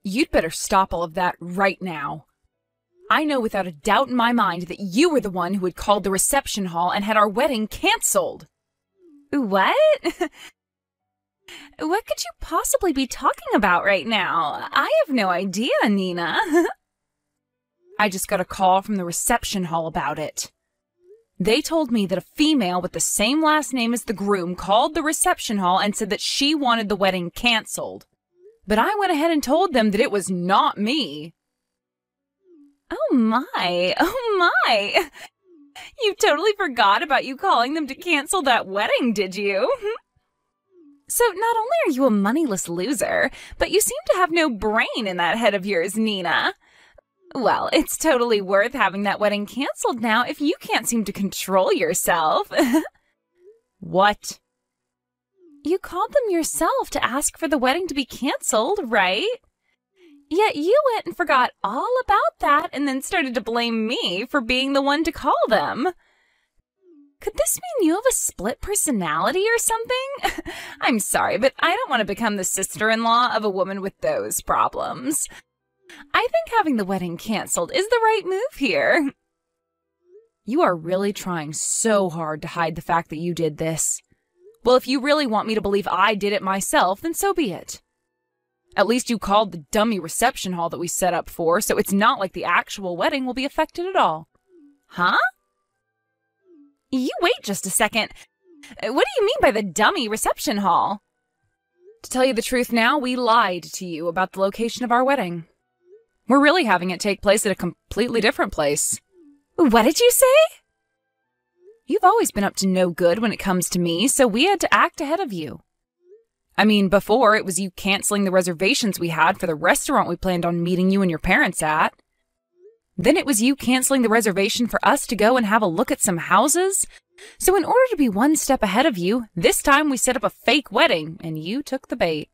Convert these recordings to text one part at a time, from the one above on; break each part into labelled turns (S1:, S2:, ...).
S1: You'd better stop all of that right now. I know without a doubt in my mind that you were the one who had called the reception hall and had our wedding canceled.
S2: What? What could you possibly be talking about right now? I have no idea, Nina.
S1: I just got a call from the reception hall about it. They told me that a female with the same last name as the groom called the reception hall and said that she wanted the wedding canceled. But I went ahead and told them that it was not me.
S2: Oh my. You totally forgot about you calling them to cancel that wedding, did you? So not only are you a moneyless loser, but you seem to have no brain in that head of yours, Nina. Well, it's totally worth having that wedding canceled now if you can't seem to control yourself.
S1: What?
S2: You called them yourself to ask for the wedding to be canceled, right? Yet you went and forgot all about that and then started to blame me for being the one to call them. Could this mean you have a split personality or something? I'm sorry, but I don't want to become the sister-in-law of a woman with those problems. I think having the wedding canceled is the right move here.
S1: You are really trying so hard to hide the fact that you did this. Well, if you really want me to believe I did it myself, then so be it. At least you called the dummy reception hall that we set up for, so it's not like the actual wedding will be affected at all.
S2: Huh? You wait just a second. What do you mean by the dummy reception hall?
S1: To tell you the truth now, we lied to you about the location of our wedding. We're really having it take place at a completely different place.
S2: What did you say?
S1: You've always been up to no good when it comes to me, so we had to act ahead of you. I mean, before, it was you canceling the reservations we had for the restaurant we planned on meeting you and your parents at. Then it was you canceling the reservation for us to go and have a look at some houses. So in order to be one step ahead of you, this time we set up a fake wedding, and you took the bait.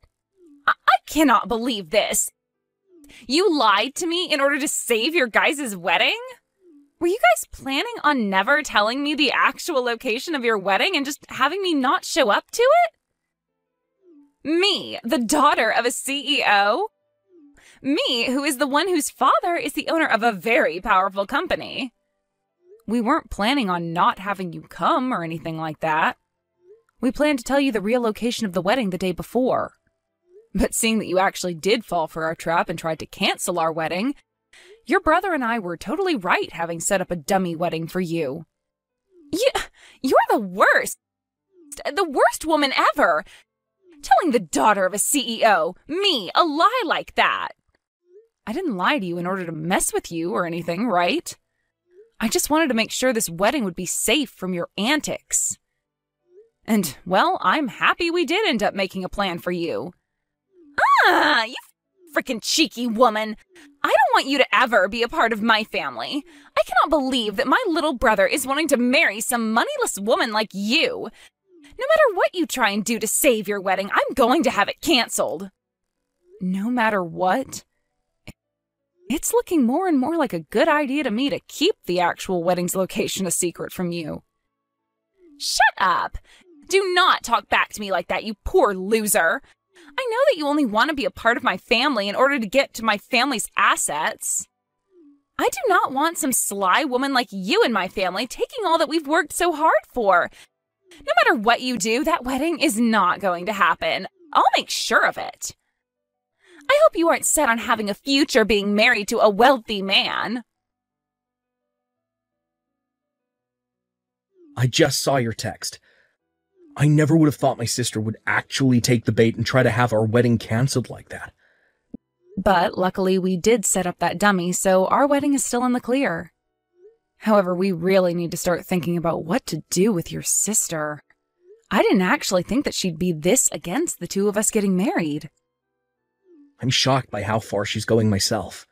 S2: I cannot believe this. You lied to me in order to save your guys' wedding? Were you guys planning on never telling me the actual location of your wedding and just having me not show up to it? Me, the daughter of a CEO? Me, who is the one whose father is the owner of a very powerful company.
S1: We weren't planning on not having you come or anything like that. We planned to tell you the real location of the wedding the day before. But seeing that you actually did fall for our trap and tried to cancel our wedding, your brother and I were totally right having set up a dummy wedding for you.
S2: You're the worst. The worst woman ever. Telling the daughter of a CEO, me, a lie like that.
S1: I didn't lie to you in order to mess with you or anything, right? I just wanted to make sure this wedding would be safe from your antics. And, well, I'm happy we did end up making a plan for you.
S2: You frickin' cheeky woman. I don't want you to ever be a part of my family. I cannot believe that my little brother is wanting to marry some moneyless woman like you. No matter what you try and do to save your wedding, I'm going to have it canceled.
S1: No matter what? It's looking more and more like a good idea to me to keep the actual wedding's location a secret from you.
S2: Shut up. Do not talk back to me like that, you poor loser. I know that you only want to be a part of my family in order to get to my family's assets. I do not want some sly woman like you in my family taking all that we've worked so hard for. No matter what you do, that wedding is not going to happen. I'll make sure of it. I hope you aren't set on having a future being married to a wealthy man.
S3: I just saw your text. I never would have thought my sister would actually take the bait and try to have our wedding canceled like that.
S1: But luckily we did set up that dummy, so our wedding is still in the clear. However, we really need to start thinking about what to do with your sister. I didn't actually think that she'd be this against the two of us getting married.
S3: I'm shocked by how far she's going myself.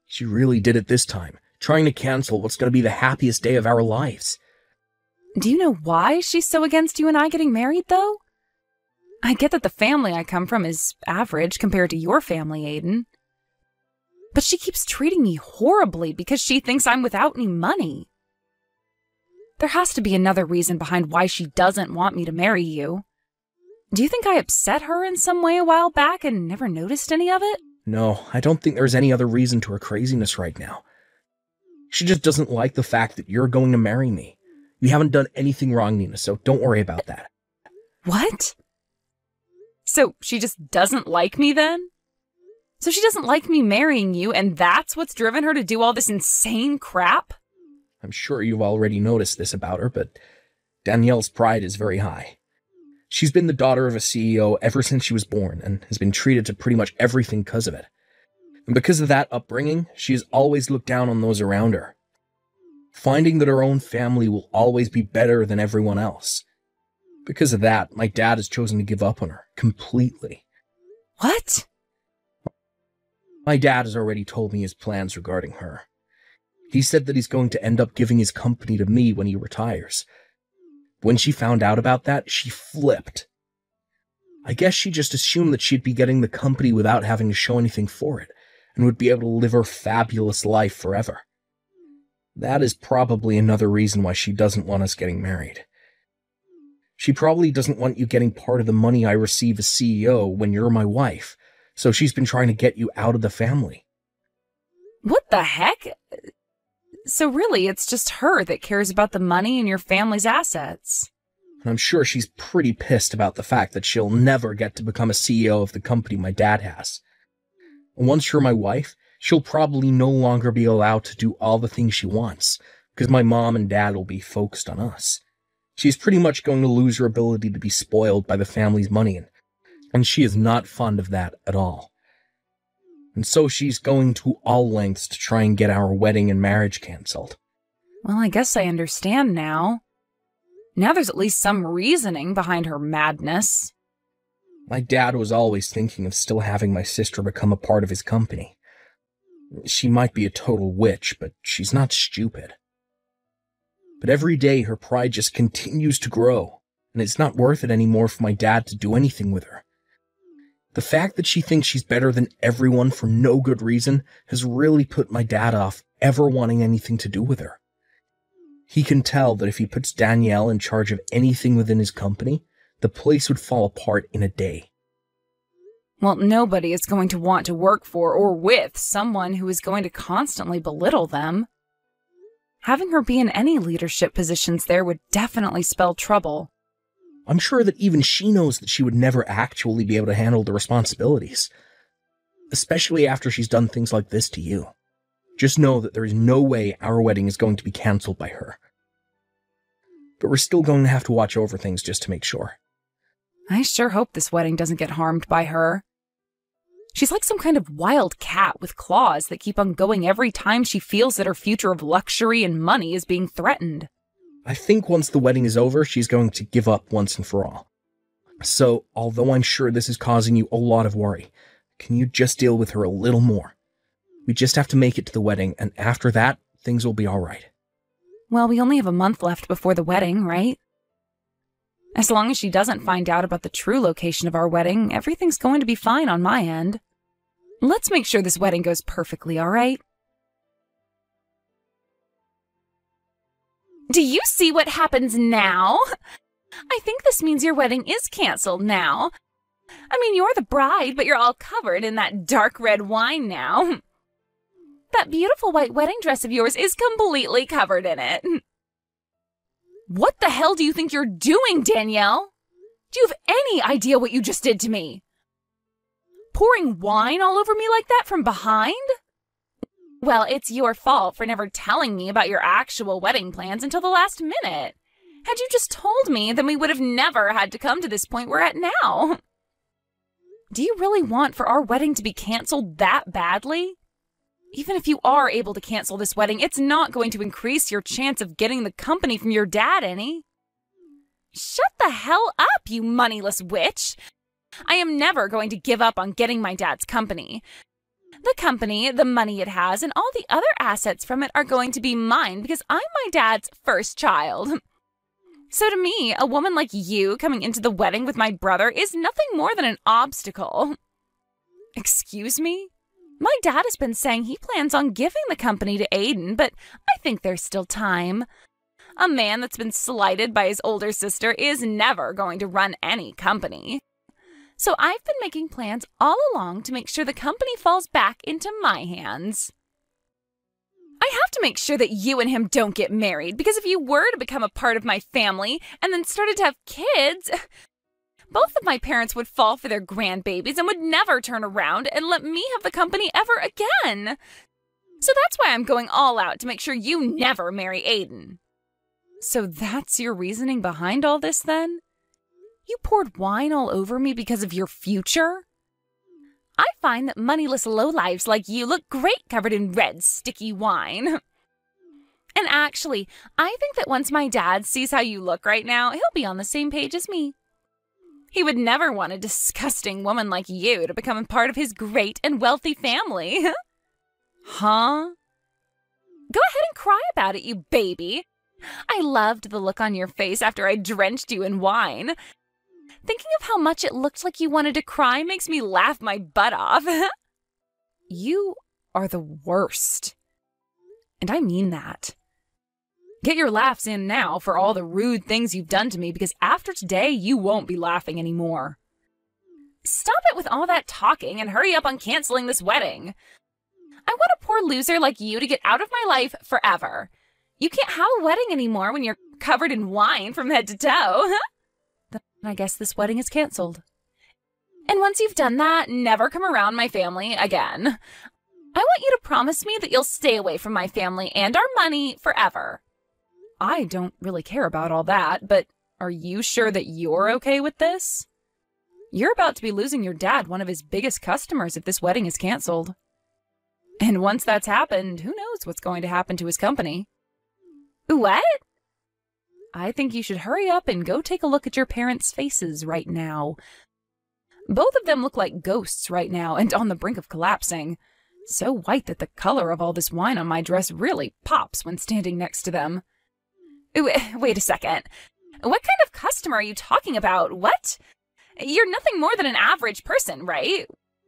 S3: She really did it this time, trying to cancel what's going to be the happiest day of our lives.
S1: Do you know why she's so against you and I getting married, though? I get that the family I come from is average compared to your family, Aiden. But she keeps treating me horribly because she thinks I'm without any money. There has to be another reason behind why she doesn't want me to marry you. Do you think I upset her in some way a while back and never noticed any of it?
S3: No, I don't think there's any other reason to her craziness right now. She just doesn't like the fact that you're going to marry me. You haven't done anything wrong, Nina, so don't worry about that.
S1: What? So she just doesn't like me then? So she doesn't like me marrying you, and that's what's driven her to do all this insane crap?
S3: I'm sure you've already noticed this about her, but Danielle's pride is very high. She's been the daughter of a CEO ever since she was born and has been treated to pretty much everything because of it. And because of that upbringing, she has always looked down on those around her, finding that her own family will always be better than everyone else. Because of that, my dad has chosen to give up on her completely.
S1: What?
S3: My dad has already told me his plans regarding her. He said that he's going to end up giving his company to me when he retires. When she found out about that, she flipped. I guess she just assumed that she'd be getting the company without having to show anything for it, and would be able to live her fabulous life forever. That is probably another reason why she doesn't want us getting married. She probably doesn't want you getting part of the money I receive as CEO when you're my wife, so she's been trying to get you out of the family.
S1: What the heck? So really, it's just her that cares about the money and your family's assets.
S3: And I'm sure she's pretty pissed about the fact that she'll never get to become a CEO of the company my dad has. And once you're my wife, she'll probably no longer be allowed to do all the things she wants, because my mom and dad will be focused on us. She's pretty much going to lose her ability to be spoiled by the family's money, and she is not fond of that at all. And so she's going to all lengths to try and get our wedding and marriage cancelled.
S1: Well, I guess I understand now. Now there's at least some reasoning behind her madness.
S3: My dad was always thinking of still having my sister become a part of his company. She might be a total witch, but she's not stupid. But every day her pride just continues to grow, and it's not worth it anymore for my dad to do anything with her. The fact that she thinks she's better than everyone for no good reason has really put my dad off ever wanting anything to do with her. He can tell that if he puts Danielle in charge of anything within his company, the place would fall apart in a day.
S1: Well, nobody is going to want to work for or with someone who is going to constantly belittle them. Having her be in any leadership positions there would definitely spell trouble.
S3: I'm sure that even she knows that she would never actually be able to handle the responsibilities. Especially after she's done things like this to you. Just know that there is no way our wedding is going to be cancelled by her. But we're still going to have to watch over things just to make sure.
S1: I sure hope this wedding doesn't get harmed by her. She's like some kind of wild cat with claws that keep on going every time she feels that her future of luxury and money is being threatened.
S3: I think once the wedding is over, she's going to give up once and for all. So, although I'm sure this is causing you a lot of worry, can you just deal with her a little more? We just have to make it to the wedding, and after that, things will be alright.
S1: Well, we only have a month left before the wedding, right? As long as she doesn't find out about the true location of our wedding, everything's going to be fine on my end. Let's make sure this wedding goes perfectly, alright? Do you see what happens now? I think this means your wedding is canceled now. I mean, you're the bride, but you're all covered in that dark red wine now. That beautiful white wedding dress of yours is completely covered in it. What the hell do you think you're doing, Danielle? Do you have any idea what you just did to me? Pouring wine all over me like that from behind? Well, it's your fault for never telling me about your actual wedding plans until the last minute. Had you just told me, then we would have never had to come to this point we're at now. Do you really want for our wedding to be canceled that badly? Even if you are able to cancel this wedding, it's not going to increase your chance of getting the company from your dad any. Shut the hell up, you moneyless witch! I am never going to give up on getting my dad's company. The company, the money it has, and all the other assets from it are going to be mine because I'm my dad's first child. So to me, a woman like you coming into the wedding with my brother is nothing more than an obstacle. Excuse me? My dad has been saying he plans on giving the company to Aiden, but I think there's still time. A man that's been slighted by his older sister is never going to run any company.
S2: So I've been making plans all along to make sure the company falls back into my hands. I have to make sure that you and him don't get married, because if you were to become a part of my family and then started to have kids, both of my parents would fall for their grandbabies and would never turn around and let me have the company ever again. So that's why I'm going all out to make sure you never marry Aiden.
S1: So that's your reasoning behind all this, then? You poured wine all over me because of your future?
S2: I find that moneyless lowlifes like you look great covered in red, sticky wine. And actually, I think that once my dad sees how you look right now, he'll be on the same page as me. He would never want a disgusting woman like you to become a part of his great and wealthy family.
S1: Huh?
S2: Go ahead and cry about it, you baby. I loved the look on your face after I drenched you in wine. Thinking of how much it looked like you wanted to cry makes me laugh my butt off.
S1: You are the worst. And I mean that. Get your laughs in now for all the rude things you've done to me, because after today, you won't be laughing anymore.
S2: Stop it with all that talking and hurry up on canceling this wedding. I want a poor loser like you to get out of my life forever. You can't have a wedding anymore when you're covered in wine from head to toe.
S1: Then I guess this wedding is canceled.
S2: And once you've done that, never come around my family again. I want you to promise me that you'll stay away from my family and our money forever.
S1: I don't really care about all that, but are you sure that you're okay with this? You're about to be losing your dad, one of his biggest customers, if this wedding is canceled. And once that's happened, who knows what's going to happen to his company?
S2: What?
S1: I think you should hurry up and go take a look at your parents' faces right now. Both of them look like ghosts right now and on the brink of collapsing. So white that the color of all this wine on my dress really pops when standing next to them.
S2: Wait a second. What kind of customer are you talking about? What? You're nothing more than an average person, right?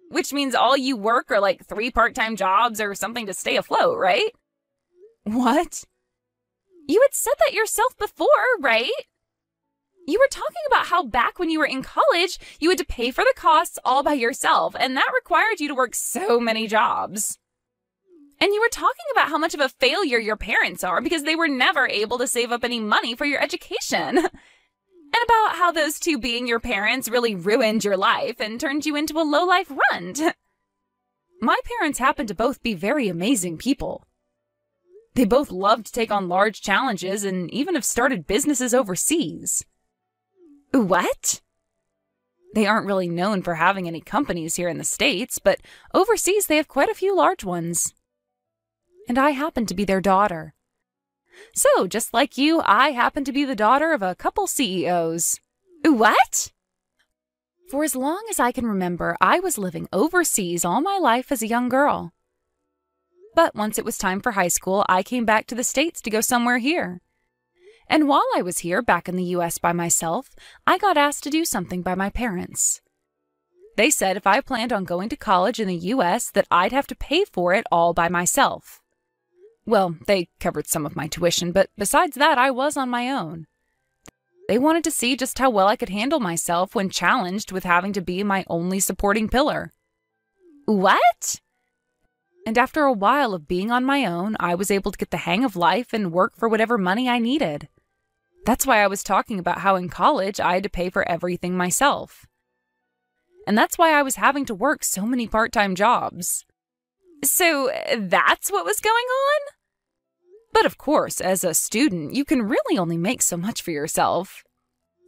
S2: Which means all you work are like 3 part-time jobs or something to stay afloat, right?
S1: What?
S2: You had said that yourself before, right? You were talking about how back when you were in college, you had to pay for the costs all by yourself, and that required you to work so many jobs. And you were talking about how much of a failure your parents are because they were never able to save up any money for your education. And about how those two being your parents really ruined your life and turned you into a low-life runt.
S1: My parents happen to both be very amazing people. They both love to take on large challenges and even have started businesses overseas.
S2: What?
S1: They aren't really known for having any companies here in the States, but overseas they have quite a few large ones. And I happen to be their daughter. So, just like you, I happen to be the daughter of a couple CEOs.
S2: What?
S1: For as long as I can remember, I was living overseas all my life as a young girl. But once it was time for high school, I came back to the States to go somewhere here. And while I was here, back in the U.S. by myself, I got asked to do something by my parents. They said if I planned on going to college in the U.S., that I'd have to pay for it all by myself. Well, they covered some of my tuition, but besides that, I was on my own. They wanted to see just how well I could handle myself when challenged with having to be my only supporting pillar.
S2: What?
S1: And after a while of being on my own, I was able to get the hang of life and work for whatever money I needed. That's why I was talking about how in college I had to pay for everything myself. And that's why I was having to work so many part-time jobs.
S2: So that's what was going on?
S1: But of course, as a student, you can really only make so much for yourself.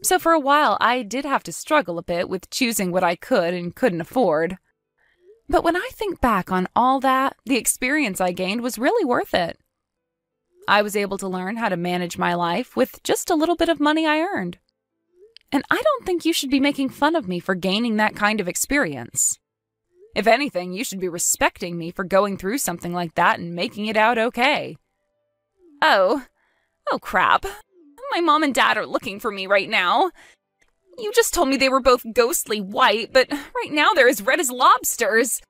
S1: So for a while, I did have to struggle a bit with choosing what I could and couldn't afford. But when I think back on all that, the experience I gained was really worth it. I was able to learn how to manage my life with just a little bit of money I earned. And I don't think you should be making fun of me for gaining that kind of experience. If anything, you should be respecting me for going through something like that and making it out okay.
S2: Oh crap. My mom and dad are looking for me right now. You just told me they were both ghostly white, but right now they're as red as lobsters.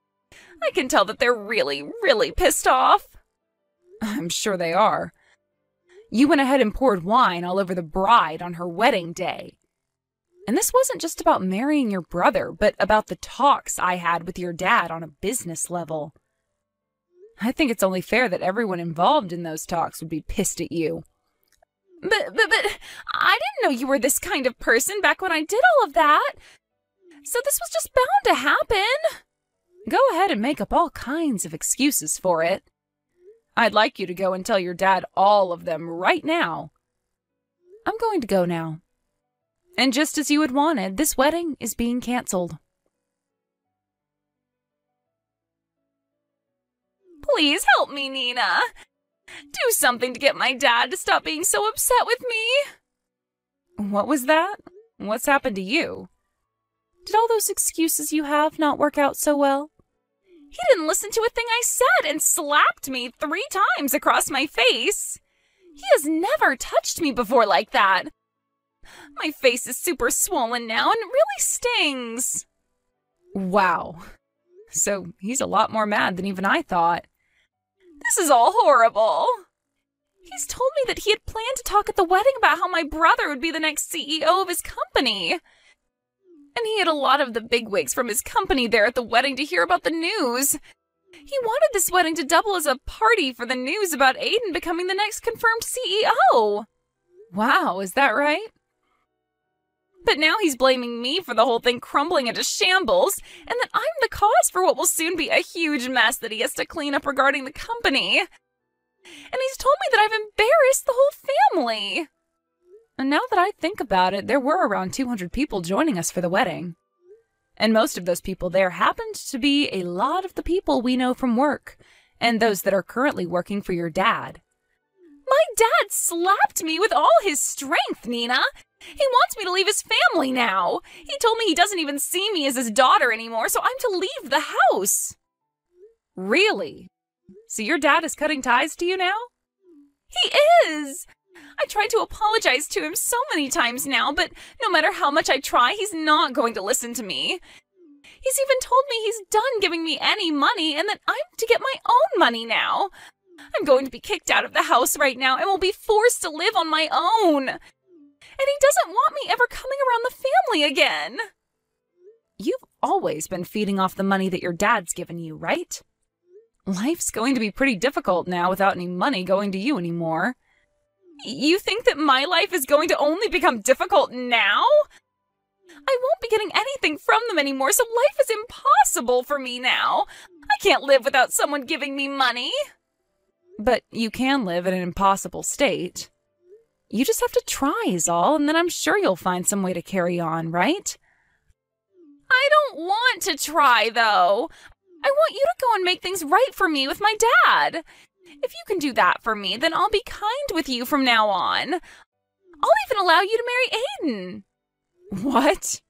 S2: I can tell that they're really, really pissed off.
S1: I'm sure they are. You went ahead and poured wine all over the bride on her wedding day. And this wasn't just about marrying your brother, but about the talks I had with your dad on a business level. I think it's only fair that everyone involved in those talks would be pissed at you.
S2: But, I didn't know you were this kind of person back when I did all of that. So this was just bound to happen.
S1: Go ahead and make up all kinds of excuses for it. I'd like you to go and tell your dad all of them right now. I'm going to go now. And just as you had wanted, this wedding is being canceled.
S2: Please help me, Nina. Do something to get my dad to stop being so upset with me.
S1: What was that? What's happened to you? Did all those excuses you have not work out so well?
S2: He didn't listen to a thing I said and slapped me 3 times across my face. He has never touched me before like that. My face is super swollen now and it really stings.
S1: Wow. So he's a lot more mad than even I thought.
S2: This is all horrible. He's told me that he had planned to talk at the wedding about how my brother would be the next CEO of his company. And he had a lot of the bigwigs from his company there at the wedding to hear about the news. He wanted this wedding to double as a party for the news about Aiden becoming the next confirmed CEO.
S1: Wow, is that right?
S2: But now he's blaming me for the whole thing crumbling into shambles, and that I'm the cause for what will soon be a huge mess that he has to clean up regarding the company. And he's told me that I've embarrassed the whole family.
S1: And now that I think about it, there were around 200 people joining us for the wedding. And most of those people there happened to be a lot of the people we know from work, and those that are currently working for your dad.
S2: My dad slapped me with all his strength, Nina. He wants me to leave his family now. He told me he doesn't even see me as his daughter anymore, so I'm to leave the house.
S1: Really? So your dad is cutting ties to you now?
S2: He is! I tried to apologize to him so many times now, but no matter how much I try, he's not going to listen to me. He's even told me he's done giving me any money and that I'm to get my own money now. I'm going to be kicked out of the house right now and will be forced to live on my own. And he doesn't want me ever coming around the family again.
S1: You've always been feeding off the money that your dad's given you, right? Life's going to be pretty difficult now without any money going to you anymore.
S2: You think that my life is going to only become difficult now? I won't be getting anything from them anymore, so life is impossible for me now. I can't live without someone giving me money.
S1: But you can live in an impossible state. You just have to try is all, and then I'm sure you'll find some way to carry on, right?
S2: I don't want to try, though. I want you to go and make things right for me with my dad. If you can do that for me, then I'll be kind with you from now on. I'll even allow you to marry Aiden.
S1: What?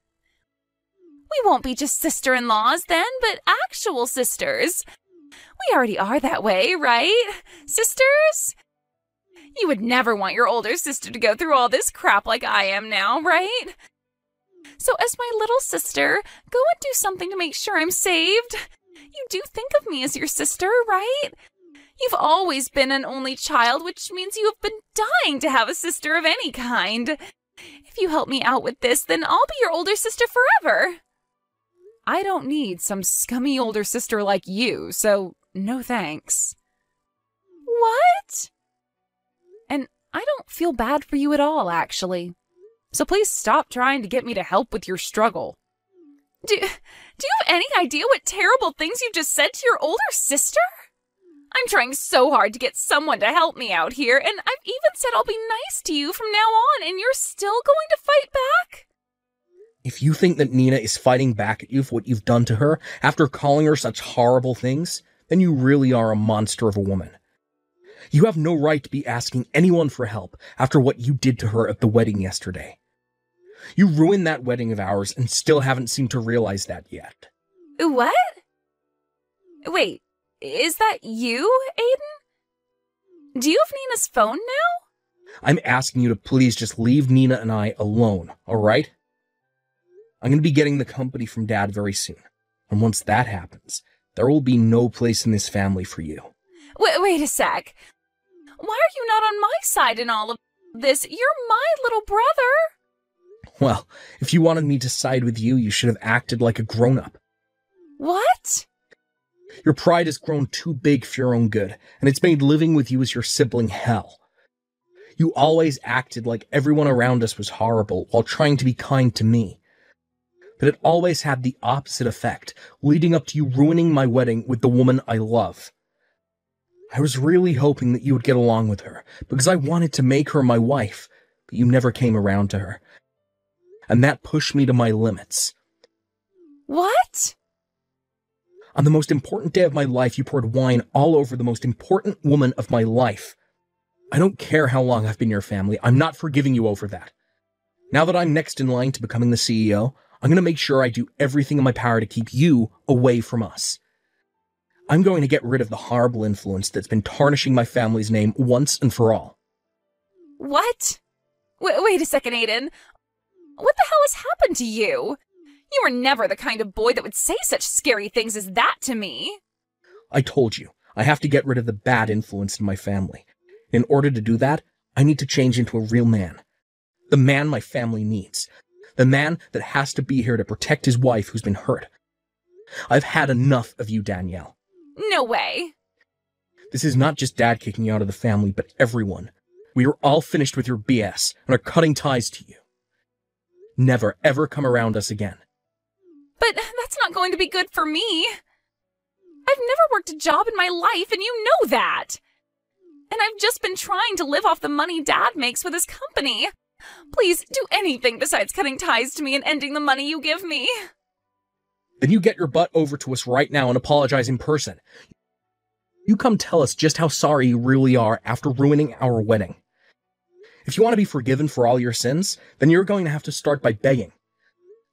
S2: We won't be just sister-in-laws then, but actual sisters. We already are that way, right? Sisters? You would never want your older sister to go through all this crap like I am now, right? So as my little sister, go and do something to make sure I'm saved. You do think of me as your sister, right? You've always been an only child, which means you have been dying to have a sister of any kind. If you help me out with this, then I'll be your older sister forever.
S1: I don't need some scummy older sister like you, so no thanks.
S2: What?
S1: And I don't feel bad for you at all, actually. So please stop trying to get me to help with your struggle.
S2: Do you have any idea what terrible things you've just said to your older sister? I'm trying so hard to get someone to help me out here, and I've even said I'll be nice to you from now on, and you're still going to fight back?
S3: If you think that Nina is fighting back at you for what you've done to her after calling her such horrible things, then you really are a monster of a woman. You have no right to be asking anyone for help after what you did to her at the wedding yesterday. You ruined that wedding of ours and still haven't seemed to realize that yet.
S2: What? Wait, is that you, Aiden? Do you have Nina's phone now?
S3: I'm asking you to please just leave Nina and I alone, alright? I'm going to be getting the company from Dad very soon. And once that happens, there will be no place in this family for you.
S2: Wait a sec. Why are you not on my side in all of this? You're my little brother.
S3: Well, if you wanted me to side with you, you should have acted like a grown-up.
S2: What?
S3: Your pride has grown too big for your own good, and it's made living with you as your sibling hell. You always acted like everyone around us was horrible while trying to be kind to me. But it always had the opposite effect, leading up to you ruining my wedding with the woman I love. I was really hoping that you would get along with her, because I wanted to make her my wife, but you never came around to her. And that pushed me to my limits.
S2: What?
S3: On the most important day of my life, you poured wine all over the most important woman of my life. I don't care how long I've been your family. I'm not forgiving you over that. Now that I'm next in line to becoming the CEO, I'm going to make sure I do everything in my power to keep you away from us. I'm going to get rid of the horrible influence that's been tarnishing my family's name once and for all.
S2: What? Wait a second, Aiden. What the hell has happened to you? You were never the kind of boy that would say such scary things as that to me.
S3: I told you, I have to get rid of the bad influence in my family. In order to do that, I need to change into a real man. The man my family needs. The man that has to be here to protect his wife who's been hurt. I've had enough of you, Danielle.
S2: No way.
S3: This is not just Dad kicking you out of the family, but everyone. We are all finished with your BS and are cutting ties to you. Never, ever come around us again.
S2: But that's not going to be good for me. I've never worked a job in my life, and you know that. And I've just been trying to live off the money Dad makes with his company. Please do anything besides cutting ties to me and ending the money you give me.
S3: Then you get your butt over to us right now and apologize in person. You come tell us just how sorry you really are after ruining our wedding. If you want to be forgiven for all your sins, then you're going to have to start by begging.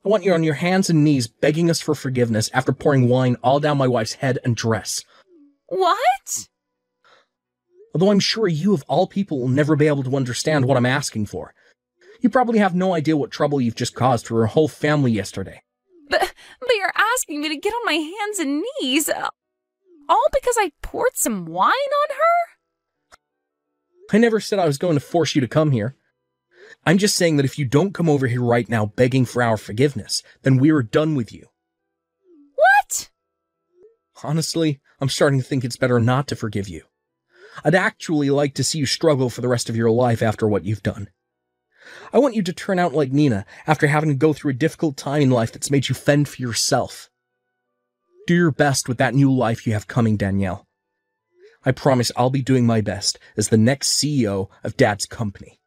S3: I want you on your hands and knees begging us for forgiveness after pouring wine all down my wife's head and dress.
S2: What?
S3: Although I'm sure you of all people will never be able to understand what I'm asking for. You probably have no idea what trouble you've just caused for her whole family yesterday.
S2: But you're asking me to get on my hands and knees, all because I poured some wine on her?
S3: I never said I was going to force you to come here. I'm just saying that if you don't come over here right now begging for our forgiveness, then we are done with you.
S2: What?
S3: Honestly, I'm starting to think it's better not to forgive you. I'd actually like to see you struggle for the rest of your life after what you've done. I want you to turn out like Nina after having to go through a difficult time in life that's made you fend for yourself. Do your best with that new life you have coming, Danielle. I promise I'll be doing my best as the next CEO of Dad's company.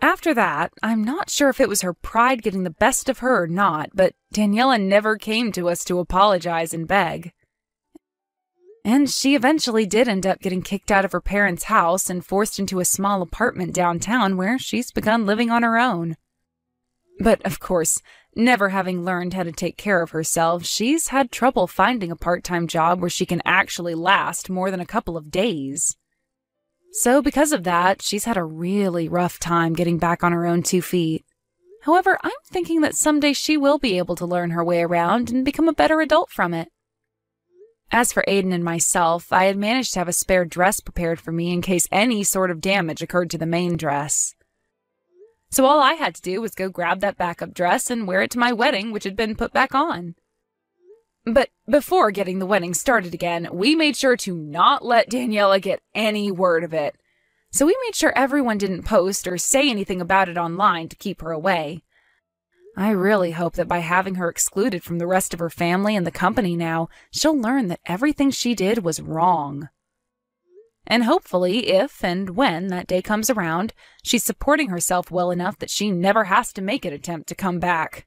S1: After that, I'm not sure if it was her pride getting the best of her or not, but Daniela never came to us to apologize and beg. And she eventually did end up getting kicked out of her parents' house and forced into a small apartment downtown where she's begun living on her own. But, of course, never having learned how to take care of herself, she's had trouble finding a part-time job where she can actually last more than a couple of days. So because of that, she's had a really rough time getting back on her own 2 feet. However, I'm thinking that someday she will be able to learn her way around and become a better adult from it. As for Aiden and myself, I had managed to have a spare dress prepared for me in case any sort of damage occurred to the main dress. So all I had to do was go grab that backup dress and wear it to my wedding, which had been put back on. But before getting the wedding started again, we made sure to not let Daniela get any word of it. So we made sure everyone didn't post or say anything about it online to keep her away. I really hope that by having her excluded from the rest of her family and the company now, she'll learn that everything she did was wrong. And hopefully, if and when that day comes around, she's supporting herself well enough that she never has to make an attempt to come back.